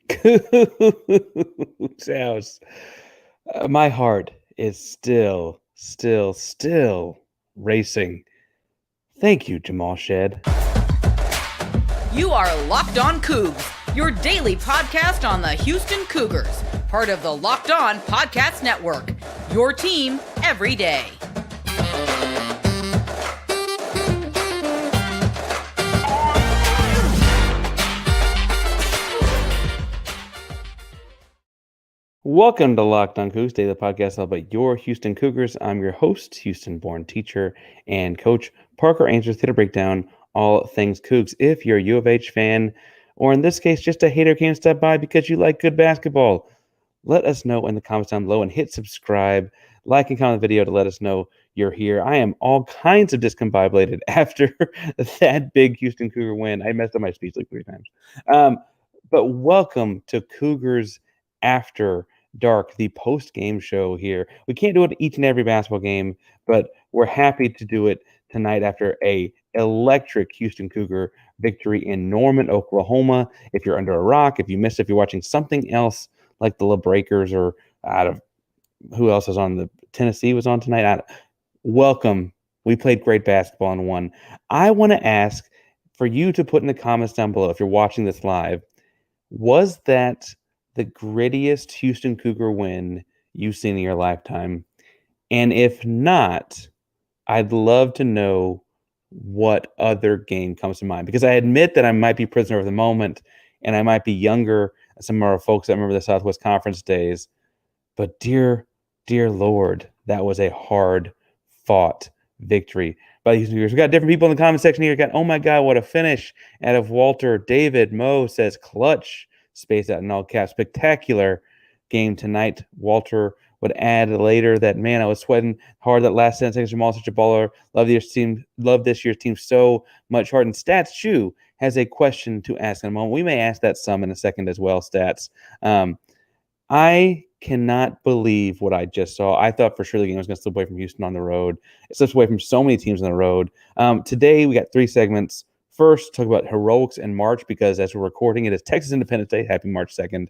Coogs House. My heart is still racing. Thank you, Jamal Shead. You are Locked On Cougs, your daily podcast on the Houston Cougars, part of the Locked On Podcast Network, your team every day. Welcome to Locked On Cougs, daily podcast all about your Houston Cougars. I'm your host, Houston-born teacher and coach Parker Ainsworth, here to break down all things Cougs. If you're a U of H fan, or in this case, just a hater came step by because you like good basketball, let us know in the comments down below and hit subscribe, like and comment the video to let us know you're here. I am all kinds of discombobulated after that big Houston Cougar win. I messed up my speech like 3 times. But welcome to Cougars After Dark, the post-game show here. We can't do it each and every basketball game, but we're happy to do it tonight after a electric Houston Cougar victory in Norman, Oklahoma. If you're under a rock, if you missed it, if you're watching something else like the La Breakers or out of who else is on the Tennessee was on tonight. Welcome. We played great basketball and won. I want to ask for you to put in the comments down below if you're watching this live, was that the grittiest Houston Cougar win you've seen in your lifetime? And if not, I'd love to know what other game comes to mind, because I admit that I might be prisoner of the moment and I might be younger than some of our folks that remember the Southwest Conference days. But dear Lord, that was a hard fought victory by the Houston Cougars. We got different people in the comment section here. We got, oh my God, what a finish out of Walter. David Moe says clutch, space out in all caps. Spectacular game tonight. Walter would add later that, man, I was sweating hard that last 10 seconds. Jamal, such a baller. Love this year's team so much hard. And Stats Chew has a question to ask in a moment. We may ask that some in a second as well, Stats. I cannot believe what I just saw. I thought for sure the game was going to slip away from Houston on the road. It slips away from so many teams on the road. Today, we got 3 segments. First, talk about heroics in March, because as we're recording, it is Texas Independence Day. Happy March 2nd.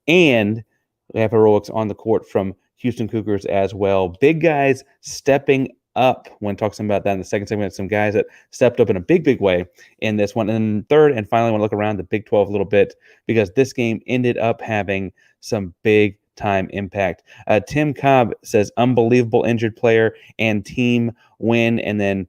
And we have heroics on the court from Houston Cougars as well. Big guys stepping up. When talking about that in the second segment, some guys that stepped up in a big way in this one. And then third, and finally, I want to look around the Big 12 a little bit, because this game ended up having some big time impact. Tim Cobb says unbelievable injured player and team win. And then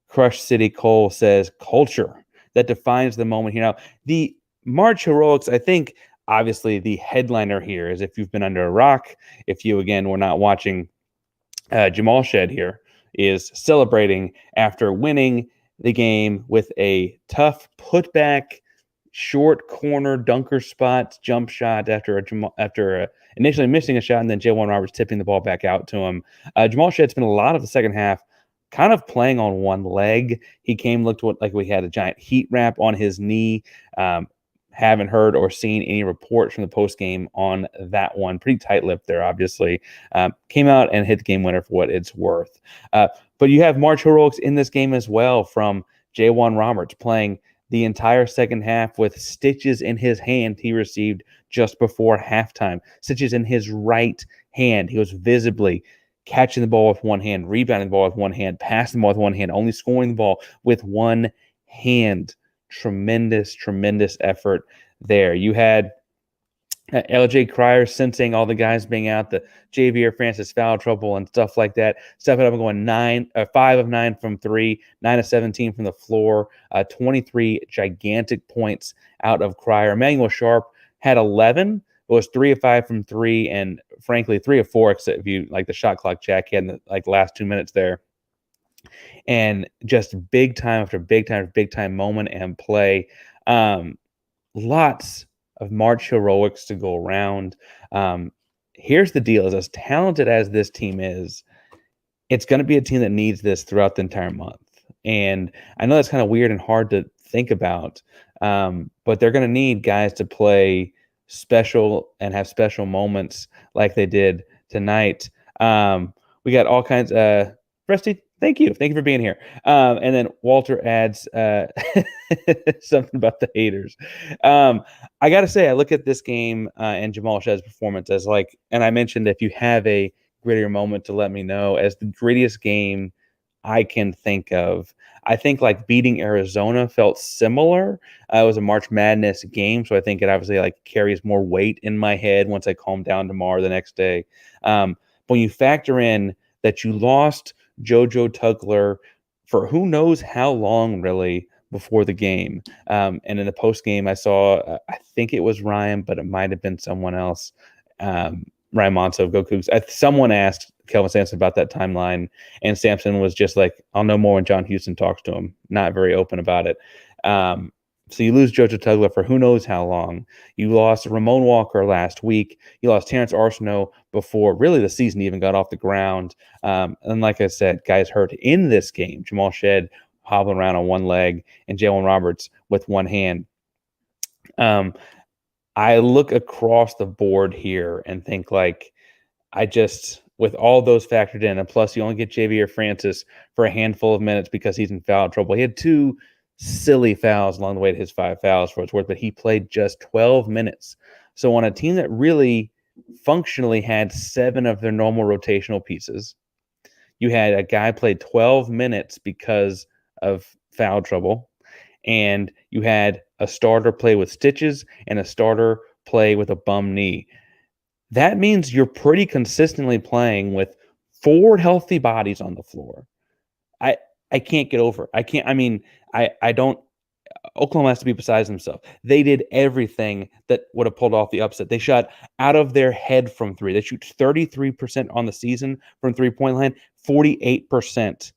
Crush City Cole says culture that defines the moment here. Now, the March heroics, I think, obviously the headliner here is, if you've been under a rock, if you, again, were not watching, Jamal Shead here is celebrating after winning the game with a tough putback, short corner dunker spot jump shot after initially missing a shot, and then J1 Roberts tipping the ball back out to him. Jamal Shead spent a lot of the second half kind of playing on one leg. He looked like we had a giant heat wrap on his knee. Haven't heard or seen any reports from the post game on that one. Pretty tight-lipped there, obviously. Came out and hit the game winner for what it's worth. But you have March heroics in this game as well from J1 Roberts, playing the entire second half with stitches in his hand he received just before halftime. Stitches in his right hand. He was visibly catching the ball with one hand, rebounding the ball with one hand, passing the ball with one hand, only scoring the ball with one hand. Tremendous effort there. You had LJ Cryer sensing all the guys being out, the Javier Francis foul trouble and stuff like that, stepping up and going 5 of 9 from 3, 9 of 17 from the floor, 23 gigantic points out of Cryer. Emmanuel Sharp had 11. It was 3 of 5 from 3, and frankly 3 of 4, except if you like the shot clock jack he had in the last 2 minutes there. And just big time after big time moment and play. Lots of March heroics to go around. Here's the deal: as talented as this team is, it's going to be a team that needs this throughout the entire month. And I know that's kind of weird and hard to think about, but they're going to need guys to play special and have special moments like they did tonight. We got all kinds of Rusty, Thank you. Thank you for being here. And then Walter adds something about the haters. I got to say, I look at this game and Jamal Shead's performance as like, and I mentioned if you have a grittier moment to let me know, as the grittiest game I can think of. I think like beating Arizona felt similar. It was a March Madness game, so I think it obviously like carries more weight in my head once I calm down tomorrow the next day. But when you factor in that you lost JoJo Tugler for who knows how long, really, before the game. And in the post game, I saw, I think it was Ryan, but it might have been someone else. Ryan Monso, go Coogs. Someone asked Kelvin Sampson about that timeline, and Sampson was just like, I'll know more when John Houston talks to him. Not very open about it. So you lose JoJo Tugler for who knows how long. You lost Ramon Walker last week. You lost Terrence Arsenault before really the season even got off the ground. And like I said, guys hurt in this game. Jamal Shead hobbling around on one leg and Jalen Roberts with one hand. I look across the board here and think like with all those factored in, and plus you only get Javier Francis for a handful of minutes because he's in foul trouble. He had 2 silly fouls along the way to his 5 fouls for its worth, but he played just 12 minutes. So on a team that really functionally had 7 of their normal rotational pieces, you had a guy play 12 minutes because of foul trouble, and you had a starter play with stitches and a starter play with a bum knee. That means you're pretty consistently playing with 4 healthy bodies on the floor. I can't get over it. I don't. Oklahoma has to be besides themselves. They did everything that would have pulled off the upset. They shot out of their head from 3. They shoot 33% on the season from 3-point line, 48%,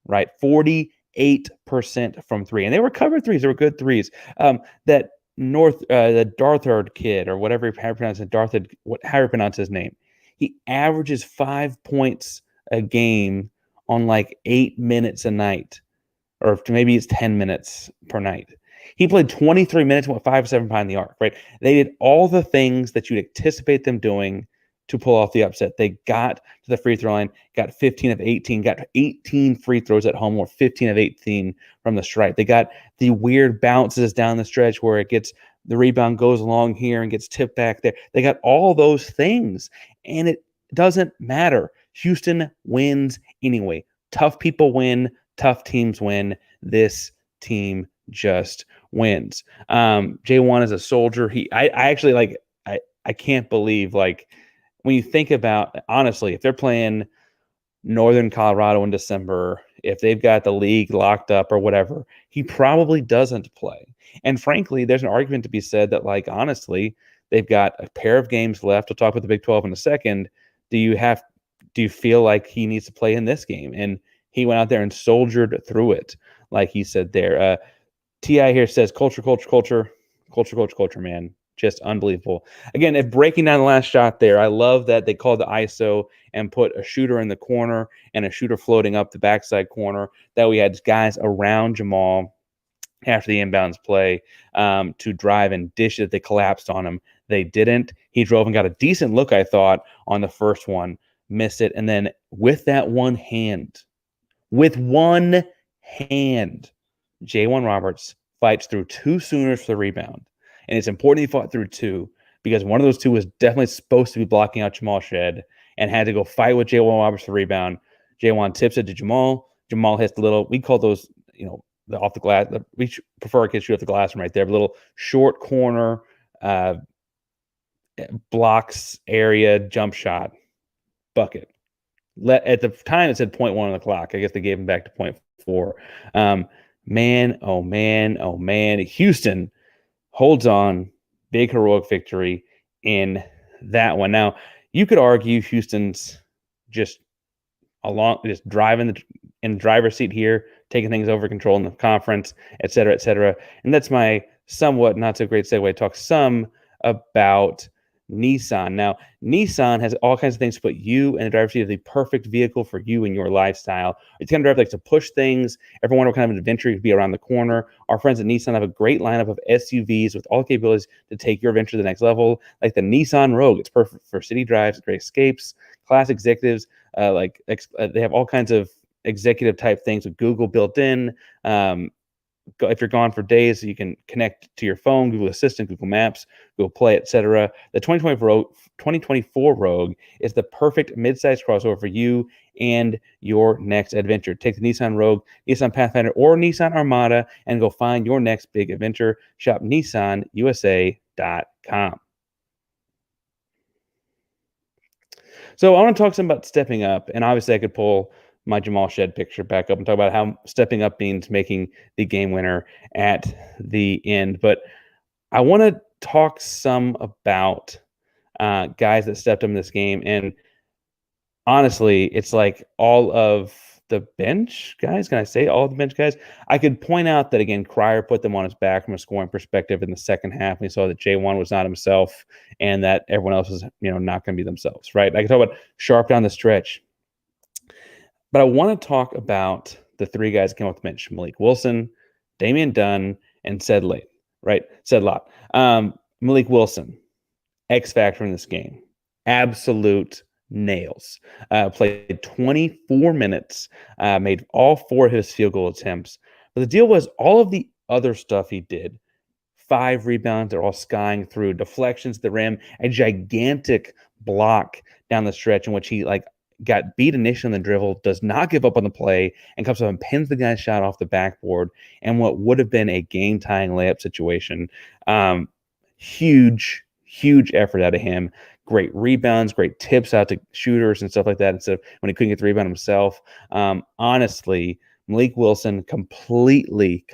right? 48% from 3. And they were covered 3s. They were good 3s. The Darthard kid, or whatever how you pronounce it, how you pronounce his name, he averages 5 points a game on like 8 minutes a night, or maybe it's 10 minutes per night. He played 23 minutes and went 5-7 behind the arc, right? They did all the things that you'd anticipate them doing to pull off the upset. They got to the free throw line, got 15 of 18, got 18 free throws at home, or 15 of 18 from the stripe. They got the weird bounces down the stretch where the rebound goes along here and gets tipped back there. They got all those things, and it doesn't matter. Houston wins anyway. Tough people win. Tough teams win. This team just wins. J1 is a soldier. I actually like. I can't believe, like, when you think about, honestly, if they're playing Northern Colorado in December, if they've got the league locked up or whatever, he probably doesn't play. And frankly, there's an argument to be said that, like, honestly, they've got a pair of games left. We'll talk about the Big 12 in a second. Do you feel like he needs to play in this game? And he went out there and soldiered through it, like he said there. T.I. here says, culture, man. Just unbelievable. Again, if breaking down the last shot there, I love that they called the ISO and put a shooter in the corner and a shooter floating up the backside corner. That we had guys around Jamal after the inbounds play to drive and dish it. They collapsed on him. They didn't. He drove and got a decent look, I thought, on the first one. Missed it. And then with one hand, J1 Roberts fights through 2 Sooners for the rebound. And it's important he fought through 2 because one of those 2 was definitely supposed to be blocking out Jamal Shead and had to go fight with J1 Roberts for the rebound. J1 tips it to Jamal. Jamal hits the little, we call those, the off the glass. We prefer our kids shoot off the glass from right there. But little short corner blocks area jump shot bucket. At the time, it said 0.1 on the clock. I guess they gave him back to 0.4. Man. Houston holds on. Big heroic victory in that one. Now, you could argue Houston's just driving in the driver's seat here, taking things over control in the conference, et cetera, et cetera. And that's my somewhat not so great segue to talk some about Nissan. Now, Nissan has all kinds of things to put you in the driver's seat of the perfect vehicle for you and your lifestyle. It's kind of drive likes to push things. Ever wonder what kind of an adventure could be around the corner? Our friends at Nissan have a great lineup of SUVs with all the capabilities to take your adventure to the next level, like the Nissan Rogue. It's perfect for city drives, great escapes, class executives. They have all kinds of executive type things with Google built in. If you're gone for days, you can connect to your phone, Google Assistant, Google Maps, Google Play, etc. The 2024 Rogue is the perfect mid-size crossover for you and your next adventure. Take the Nissan Rogue, Nissan Pathfinder, or Nissan Armada and go find your next big adventure. Shop NissanUSA.com. So I want to talk some about stepping up, and obviously I could pull my Jamal Shead picture back up and talk about how stepping up means making the game winner at the end. But I want to talk some about guys that stepped up in this game. And honestly, it's like all of the bench guys. Can I say all of the bench guys? I could point out that, again, Cryer put them on his back from a scoring perspective in the second half. We saw that J1 was not himself and that everyone else was, not going to be themselves, right? I can talk about Sharp down the stretch. But I want to talk about the three guys that came off the bench: Malik Wilson, Damian Dunn, and Said Lot. Malik Wilson, X factor in this game. Absolute nails. Played 24 minutes, made all 4 of his field goal attempts. But the deal was all of the other stuff he did, 5 rebounds, they're all skying through, deflections to the rim, a gigantic block down the stretch in which he got beat initially in the dribble, does not give up on the play, and comes up and pins the guy's shot off the backboard, and what would have been a game-tying layup situation. Huge effort out of him. Great rebounds, great tips out to shooters and stuff like that, instead of when he couldn't get the rebound himself. Honestly, Malik Wilson completely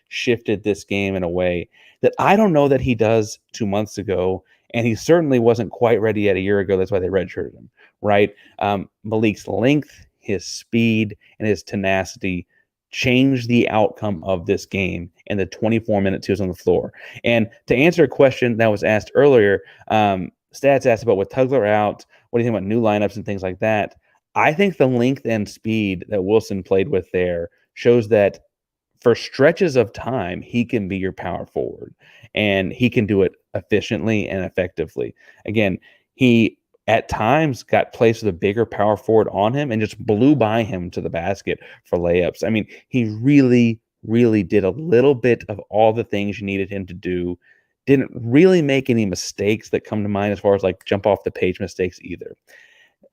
shifted this game in a way that I don't know that he does 2 months ago, and he certainly wasn't quite ready yet a year ago. That's why they redshirted him, right? Malik's length, his speed, and his tenacity changed the outcome of this game in the 24 minutes he was on the floor. And to answer a question that was asked earlier, Stats asked about with Tugler out, what do you think about new lineups and things like that? I think the length and speed that Wilson played with there shows that for stretches of time, he can be your power forward, and he can do it efficiently and effectively. Again, he at times got placed with a bigger power forward on him and just blew by him to the basket for layups. I mean, he really did a little bit of all the things you needed him to do. Didn't really make any mistakes that come to mind as far as jump off the page mistakes either.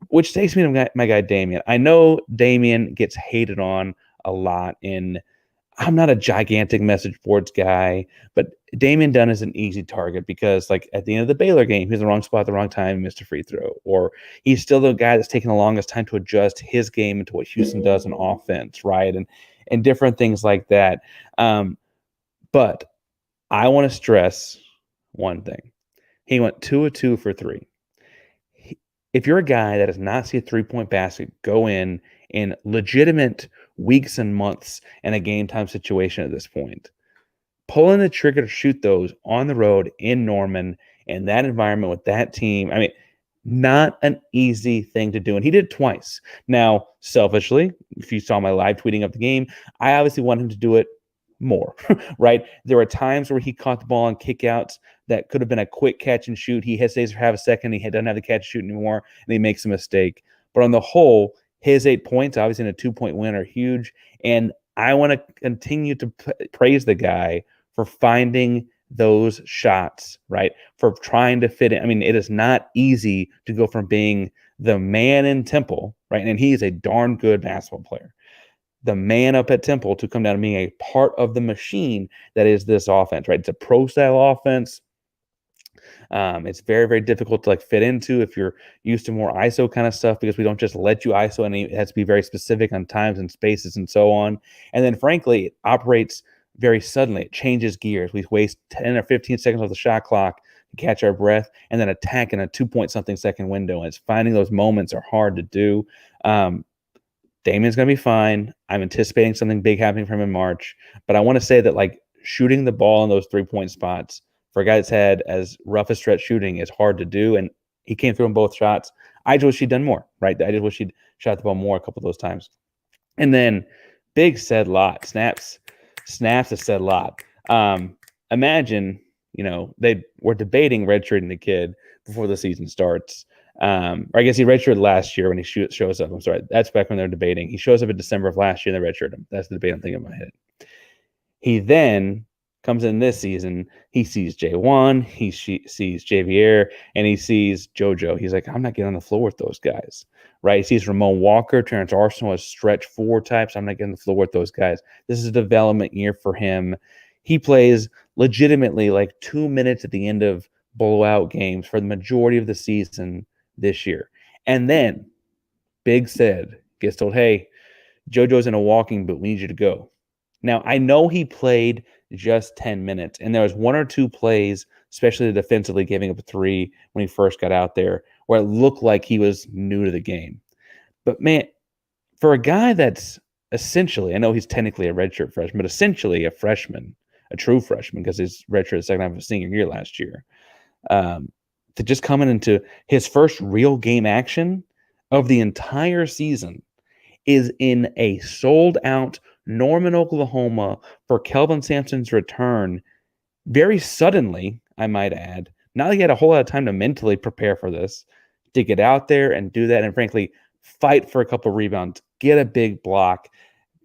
Which takes me to my guy Damian. I know Damian gets hated on a lot, and I'm not a gigantic message boards guy, but Damian Dunn is an easy target because, at the end of the Baylor game, he's in the wrong spot at the wrong time, missed a free throw. Or he's still the guy that's taking the longest time to adjust his game into what Houston does in offense, right? And different things like that. But I want to stress one thing. He went 2 of 2 for 3. If you're a guy that does not see a three-point basket go in legitimate weeks and months in a game-time situation at this point, pulling the trigger to shoot those on the road in Norman in that environment with that team, I mean, not an easy thing to do. And he did it twice. Now, selfishly, if you saw my live tweeting of the game, I obviously want him to do it more, right? There were times where he caught the ball on kickouts that could have been a quick catch and shoot. He hesitates for half a second. He doesn't have the catch and shoot anymore, and he makes a mistake. But on the whole, his 8 points, obviously in a 2-point win, are huge. And I want to continue to praise the guy for finding those shots, right? For trying to fit in. I mean, it is not easy to go from being the man in Temple, right? And he is a darn good basketball player. The man up at Temple to come down to being a part of the machine that is this offense, right? It's a pro-style offense. It's very difficult to fit into if you're used to more ISO kind of stuff, because we don't just let you ISO, and it has to be very specific on times and spaces and so on. And then frankly, it operates very suddenly. It changes gears. We waste 10 or 15 seconds off the shot clock to catch our breath and then attack in a 2-point-something second window. And it's finding those moments are hard to do. Damian's going to be fine. I'm anticipating something big happening from him in March. But I want to say that shooting the ball in those 3-point spots for a guy that's had as rough a stretch shooting is hard to do. And he came through on both shots. I just wish he'd done more, right? I just wish he'd shot the ball more a couple of those times. And then big Said Lot. Snaps a Said Lot. Imagine, they were debating redshirting the kid before the season starts. Or I guess he redshirted last year when he shows up. I'm sorry. That's back when they're debating. He shows up in December of last year and they redshirt him. That's the debate I'm thinking in my head. He then comes in this season. He sees J1, he sees Javier, and he sees JoJo. He's like, I'm not getting on the floor with those guys, right? He sees Ramon Walker, Terrence Arsenal as stretch four types. I'm not getting on the floor with those guys. This is a development year for him. He plays legitimately like 2 minutes at the end of blowout games for the majority of the season this year. And then Big Sid gets told, hey, JoJo's in a walking boot. We need you to go. Now, I know he played just 10 minutes, and there was one or two plays, especially defensively, giving up a three when he first got out there, where it looked like he was new to the game. But, man, for a guy that's essentially, I know he's technically a redshirt freshman, but essentially a freshman, a true freshman, because his redshirt is second half of his senior year last year, to just coming into his first real game action of the entire season is in a sold-out Norman, Oklahoma for Kelvin Sampson's return very suddenly, I might add. Not that he had a whole lot of time to mentally prepare for this, to get out there and do that and frankly fight for a couple of rebounds, get a big block,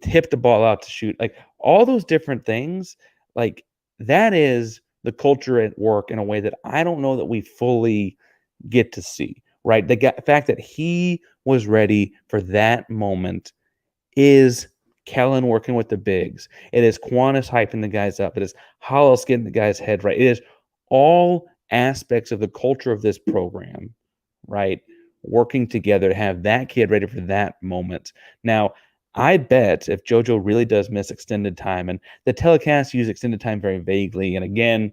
tip the ball out to shoot. Like all those different things, like that is the culture at work in a way that I don't know that we fully get to see, right? The fact that he was ready for that moment is Kellen working with the bigs. It is Quantis hyping the guys up. It is Hollis getting the guy's head right. It is all aspects of the culture of this program, right, working together to have that kid ready for that moment. Now, I bet if JoJo really does miss extended time, and the telecast use extended time very vaguely, and again,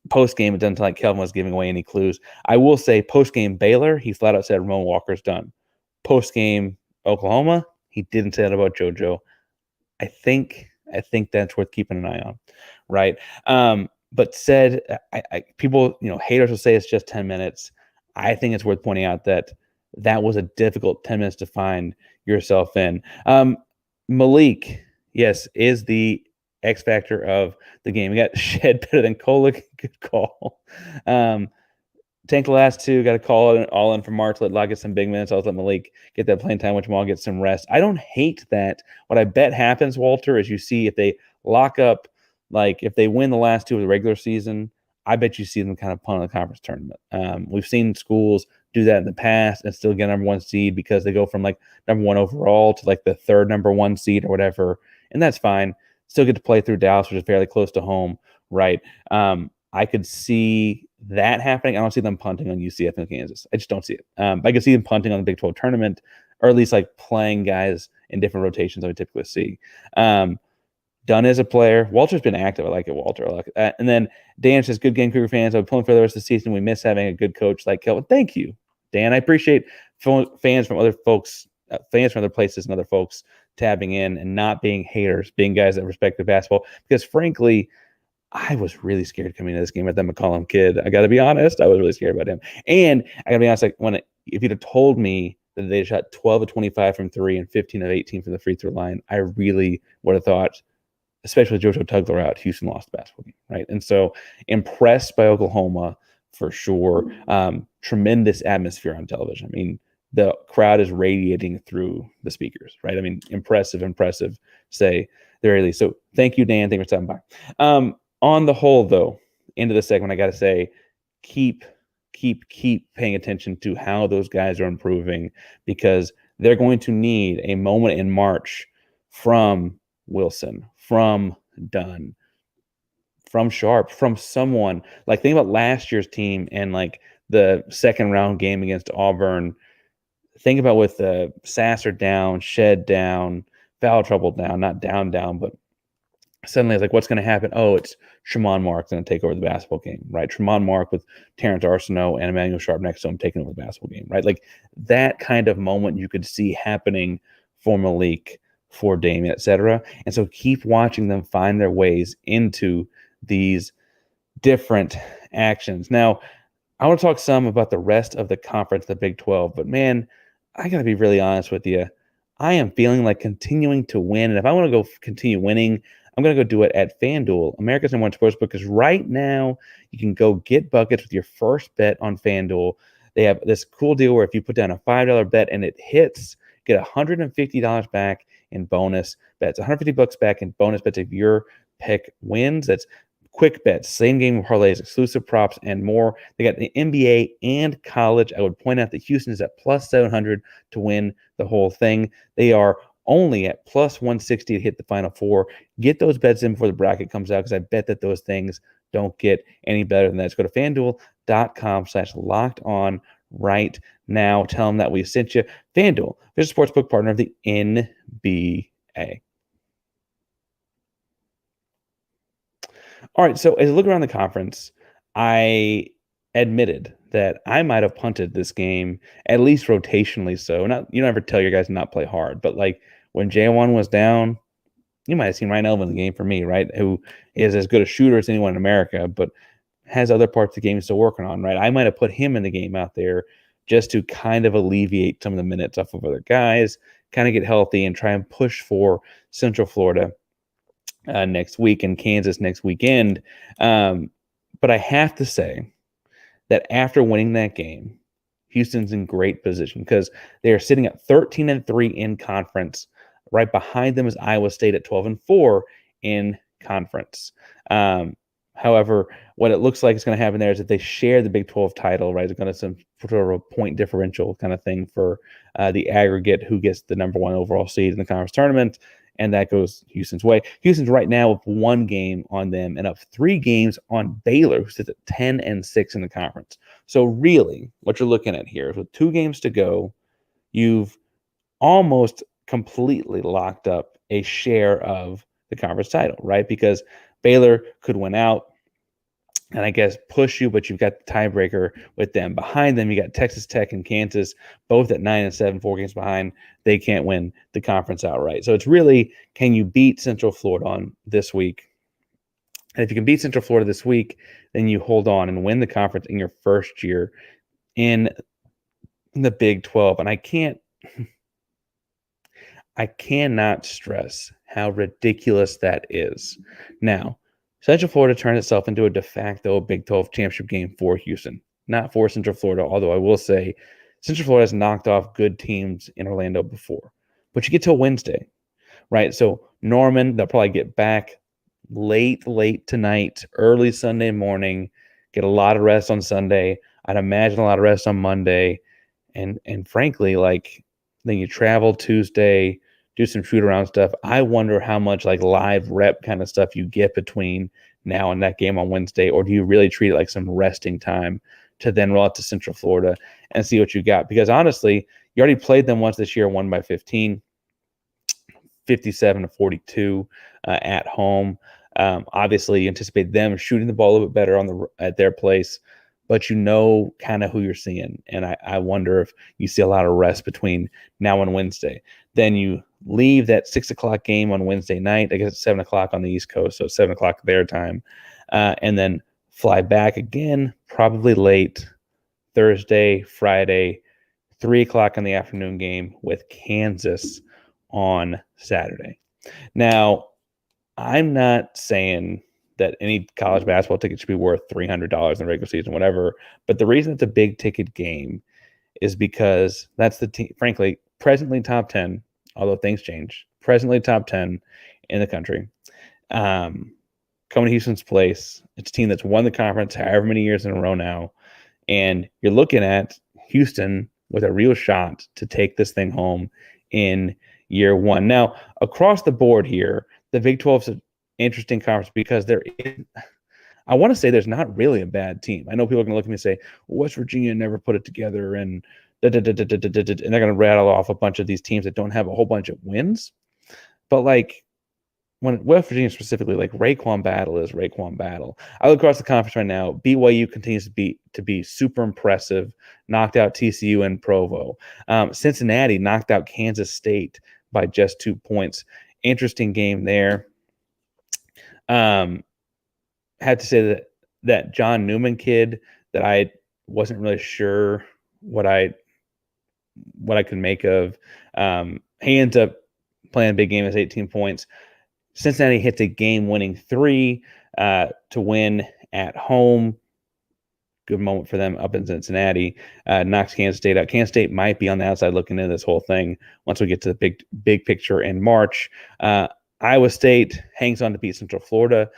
post-game, it doesn't sound like Kelvin was giving away any clues. I will say post-game Baylor, he flat out said Ramon Walker's done. Post-game Oklahoma, he didn't say that about JoJo. I think that's worth keeping an eye on, right? But said, people, haters will say it's just 10 minutes. I think it's worth pointing out that was a difficult 10 minutes to find yourself in. Malik, yes, is the X factor of the game. We got Shead better than Kolick. Good call. Tank the last two, got to call it all in for March. Let Locke get some big minutes. I'll let Malik get that playing time, which Jamal get some rest. I don't hate that. What I bet happens, Walter, is you see if they lock up, like if they win the last two of the regular season, I bet you see them kind of punt on the conference tournament. We've seen schools do that in the past and still get number one seed because they go from like number one overall to like the third number one seed or whatever, and that's fine. Still get to play through Dallas, which is fairly close to home, right? I could see that happening. I don't see them punting on UCF and Kansas. I just don't see it. I could see them punting on the Big 12 tournament, or at least like playing guys in different rotations I would typically see. Dunn is a player. Walter's been active. I like it, Walter. I like it. And then Dan says, good game, Cougar fans. I'm pulling for the rest of the season. We miss having a good coach like Kelvin. Thank you, Dan. I appreciate fans from other folks, fans from other places and other folks tabbing in and not being haters, being guys that respect the basketball. Because frankly, I was really scared coming into this game at that McCollum kid. I got to be honest. I was really scared about him. And I got to be honest, like if you'd have told me that they shot 12 of 25 from three and 15 of 18 from the free throw line, I really would have thought, especially with JoJo Tugler out, Houston lost the basketball game, right? And so impressed by Oklahoma for sure. Tremendous atmosphere on television. I mean, the crowd is radiating through the speakers, right? I mean, impressive, say the very least. So thank you, Dan. Thank you for stopping by. On the whole, though, into the segment, I got to say, keep paying attention to how those guys are improving, because they're going to need a moment in March from Wilson, from Dunn, from Sharp, from someone. Like, think about last year's team and like the second round game against Auburn. Think about with Sasser down, Shead down, foul trouble down, not down, but suddenly it's like, what's going to happen? Oh, it's Tramon Mark going to take over the basketball game, right? Tramon Mark with Terrence Arsenault and Emmanuel Sharp next to him taking over the basketball game, right? Like that kind of moment you could see happening for Malik, for Damien, etc. And so keep watching them find their ways into these different actions. Now, I want to talk some about the rest of the conference, the Big 12, but man, I got to be really honest with you. I am feeling like continuing to win. And if I want to go continue winning, I'm going to go do it at FanDuel, America's #1 sportsbook, because right now you can go get buckets with your first bet on FanDuel. They have this cool deal where if you put down a $5 bet and it hits, get $150 back in bonus bets, $150 back in bonus bets if your pick wins. That's quick bets, same game parlays, exclusive props, and more. They got the NBA and college. I would point out that Houston is at plus 700 to win the whole thing. They are only at plus 160 to hit the Final Four. Get those bets in before the bracket comes out, because I bet that those things don't get any better than that. Just go to FanDuel.com/locked-on right now. Tell them that we sent you. FanDuel, official sportsbook partner of the NBA. All right, so as I look around the conference, I admitted that I might have punted this game, at least rotationally so. Not, you don't ever tell your guys to not play hard, but like when J1 was down, you might have seen Ryan Elvin in the game for me, right? Who is as good a shooter as anyone in America, but has other parts of the game still working on, right? I might have put him in the game out there just to kind of alleviate some of the minutes off of other guys, kind of get healthy and try and push for Central Florida next week and Kansas next weekend. But I have to say that after winning that game, Houston's in great position because they are sitting at 13-3 in conference. Right behind them is Iowa State at 12-4 in conference. However, what it looks like is going to happen there is that they share the Big 12 title, right? It's going to some sort of a point differential kind of thing for the aggregate who gets the number 1 overall seed in the conference tournament, and that goes Houston's way. Houston's right now with 1 game on them and up 3 games on Baylor, who sits at 10-6 in the conference. So really, what you're looking at here is with 2 games to go, you've almost completely locked up a share of the conference title, right? Because Baylor could win out and I guess push you, but you've got the tiebreaker with them. Behind them, you got Texas Tech and Kansas, both at 9-7, 4 games behind. They can't win the conference outright. So it's really, can you beat Central Florida on this week? And if you can beat Central Florida this week, then you hold on and win the conference in your first year in the Big 12. And I cannot stress how ridiculous that is. Now, Central Florida turned itself into a de facto Big 12 championship game for Houston, not for Central Florida, although I will say Central Florida has knocked off good teams in Orlando before. But you get till Wednesday, right? So Norman, they'll probably get back late tonight, early Sunday morning, get a lot of rest on Sunday. I'd imagine a lot of rest on Monday. And frankly, like, then you travel Tuesday, do some shoot around stuff. I wonder how much like live rep kind of stuff you get between now and that game on Wednesday, or do you really treat it like some resting time to then roll out to Central Florida and see what you got? Because honestly, you already played them once this year, won by 15, 57-42 at home. Obviously, you anticipate them shooting the ball a little bit better at their place, but you know kind of who you're seeing. And I wonder if you see a lot of rest between now and Wednesday. Then you leave that 6 o'clock game on Wednesday night. I guess it's 7 o'clock on the East Coast, so 7 o'clock their time. And then fly back again, probably late Thursday, Friday, 3 o'clock in the afternoon game with Kansas on Saturday. Now, I'm not saying that any college basketball ticket should be worth $300 in the regular season, whatever. But the reason it's a big ticket game is because that's the team, frankly, presently top 10, although things change, presently top 10 in the country. Coming to Houston's place, it's a team that's won the conference however many years in a row now. And you're looking at Houston with a real shot to take this thing home in year 1. Now, across the board here, the Big 12 is an interesting conference because I want to say there's not really a bad team. I know people are going to look at me and say, West Virginia never put it together, and they're going to rattle off a bunch of these teams that don't have a whole bunch of wins. But like when West Virginia specifically, like Raekwon Battle is Raekwon Battle. I look across the conference right now. BYU continues to be super impressive. Knocked out TCU and Provo. Cincinnati knocked out Kansas State by just 2 points. Interesting game there. Had to say that John Newman kid that I wasn't really sure what I could make of. He ends up playing a big game as 18 points. Cincinnati hits a game-winning 3 to win at home. Good moment for them up in Cincinnati. Knocks Kansas State out. Kansas State might be on the outside looking into this whole thing once we get to the big picture in March. Iowa State hangs on to beat Central Florida.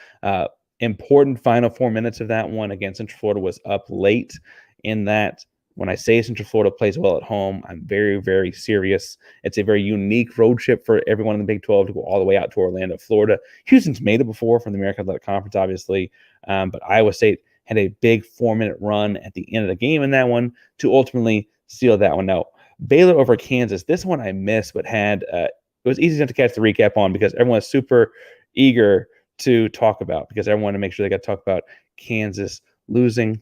Important final 4 minutes of that one. Again, Central Florida was up late in that. When I say Central Florida plays well at home, I'm very, very serious. It's a very unique road trip for everyone in the Big 12 to go all the way out to Orlando, Florida. Houston's made it before from the American Athletic Conference, obviously, but Iowa State had a big 4-minute run at the end of the game in that one to ultimately seal that one out. Baylor over Kansas. This one I missed, but had it was easy enough to catch the recap on because everyone was super eager to talk about because everyone wanted to make sure they got to talk about Kansas losing.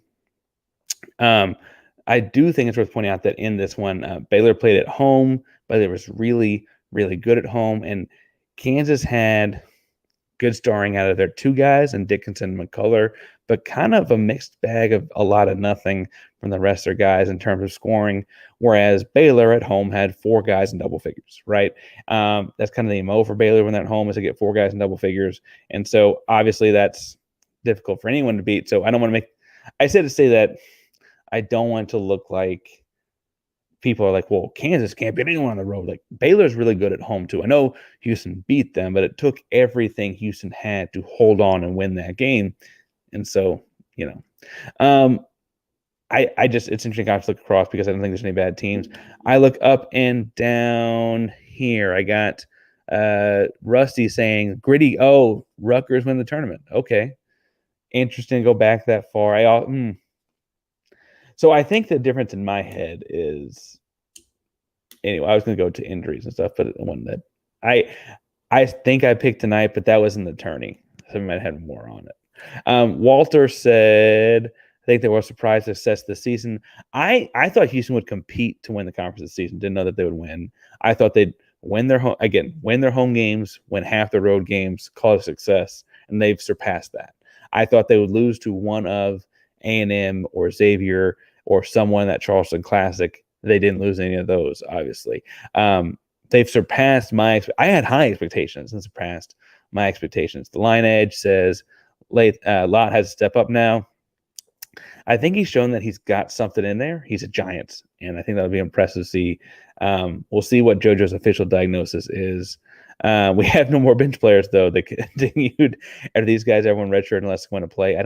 I do think it's worth pointing out that in this one, Baylor played at home. Baylor was really, really good at home, and Kansas had good starring out of their 2 guys and Dickinson and McCullough, but kind of a mixed bag of a lot of nothing from the rest of their guys in terms of scoring, whereas Baylor at home had 4 guys in double figures, right? That's kind of the MO for Baylor when they're at home is to get 4 guys in double figures, and so obviously that's difficult for anyone to beat, so I don't want to make – I said to say that I don't want to look like people are like, well, Kansas can't beat anyone on the road. Like Baylor's really good at home too. I know Houston beat them, but it took everything Houston had to hold on and win that game. And so, I just, it's interesting to look across because I don't think there's any bad teams. I look up and down here. I got Rusty saying gritty. Oh, Rutgers win the tournament. Okay. Interesting to go back that far. So I think the difference in my head is, anyway, I was going to go to injuries and stuff, but the one that I think I picked tonight, but that was in the tourney. So we might have more on it. Walter said, I think they were surprised to assess the season. I thought Houston would compete to win the conference this season. Didn't know that they would win. I thought they'd win their home games, win half the road games, call it a success, and they've surpassed that. I thought they would lose to one of A&M or Xavier or someone at Charleston Classic. They didn't lose any of those, obviously. They've surpassed I had high expectations and surpassed my expectations. The Line Edge says Lott has to step up now. I think he's shown that he's got something in there. He's a giant, and I think that'll be impressive to see. We'll see what JoJo's official diagnosis is. We have no more bench players, though. They continued after these guys, everyone redshirt unless they want to play.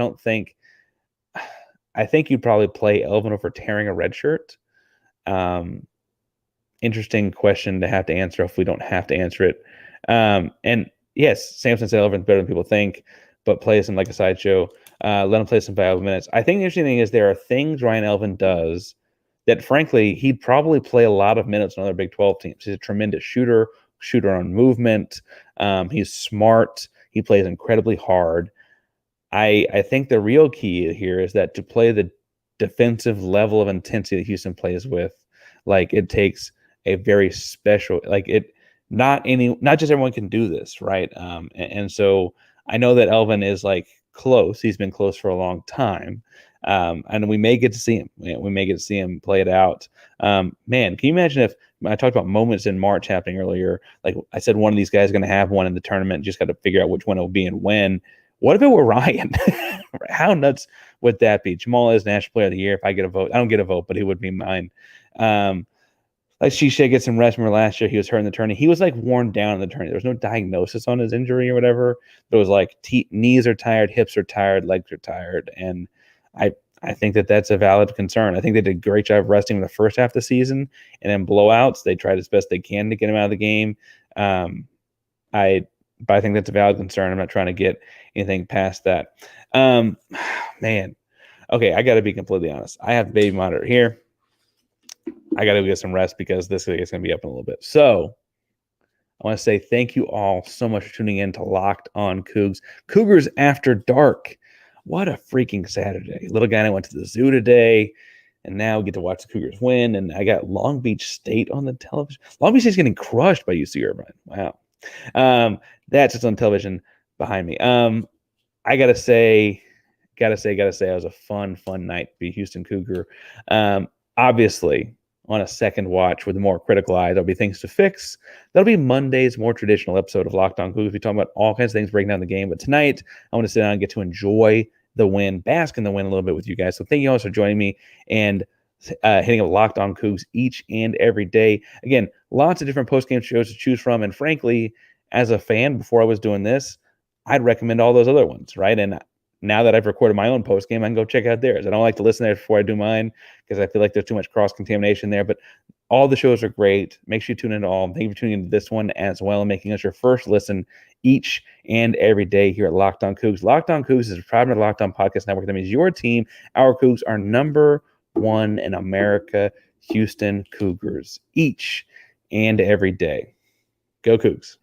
I think you'd probably play Elvin over tearing a red shirt. Interesting question to have to answer if we don't have to answer it. And yes, Sampson said Elvin's better than people think, but plays him like a sideshow. Let him play some valuable minutes. I think the interesting thing is there are things Ryan Elvin does that, frankly, he'd probably play a lot of minutes on other Big 12 teams. He's a tremendous shooter on movement. He's smart. He plays incredibly hard. I think the real key here is that to play the defensive level of intensity that Houston plays with, like it takes a very special, not just everyone can do this, right? And so I know that Elvin is like close. He's been close for a long time. And we may get to see him. We may get to see him play it out. Man, can you imagine if I talked about moments in March happening earlier? Like I said, one of these guys is going to have one in the tournament. Just got to figure out which one it will be and when. What if it were Ryan? How nuts would that be? Jamal is National Player of the Year. If I get a vote, I don't get a vote, but he would be mine. Like Shisha gets some rest. Remember last year he was hurt in the tourney. He was like worn down in the tourney. There was no diagnosis on his injury or whatever. But it was like knees are tired, hips are tired, legs are tired, and I think that that's a valid concern. I think they did a great job resting him the first half of the season, and then blowouts they tried as best they can to get him out of the game. But I think that's a valid concern. I'm not trying to get anything past that. Man, okay, I got to be completely honest. I have the baby monitor here. I got to get some rest because this is going to be up in a little bit. So I want to say thank you all so much for tuning in to Locked on Cougs. Cougars After Dark. What a freaking Saturday. Little guy and I went to the zoo today, and now we get to watch the Cougars win. And I got Long Beach State on the television. Long Beach State's getting crushed by UC Irvine. Wow. That's just on television behind me. I gotta say, it was a fun night to be a Houston Cougar. Obviously, on a second watch with a more critical eye. There'll be things to fix. That'll be Monday's more traditional episode of Locked On Cougars. We talk about all kinds of things, breaking down the game. But tonight, I want to sit down and get to enjoy the win, bask in the win a little bit with you guys. So thank you all for joining me and hitting up Locked On Cougs each and every day. Again, lots of different post-game shows to choose from. And frankly, as a fan, before I was doing this, I'd recommend all those other ones, right? And now that I've recorded my own post game, I can go check out theirs. I don't like to listen there before I do mine because I feel like there's too much cross-contamination there. But all the shows are great. Make sure you tune into all. Thank you for tuning into this one as well and making us your first listen each and every day here at Locked On Cougs. Locked On Cougs is a proud member of Locked On Podcast Network. That means your team, our Cougs, are number one in America, Houston Cougars, each and every day. Go Cougs.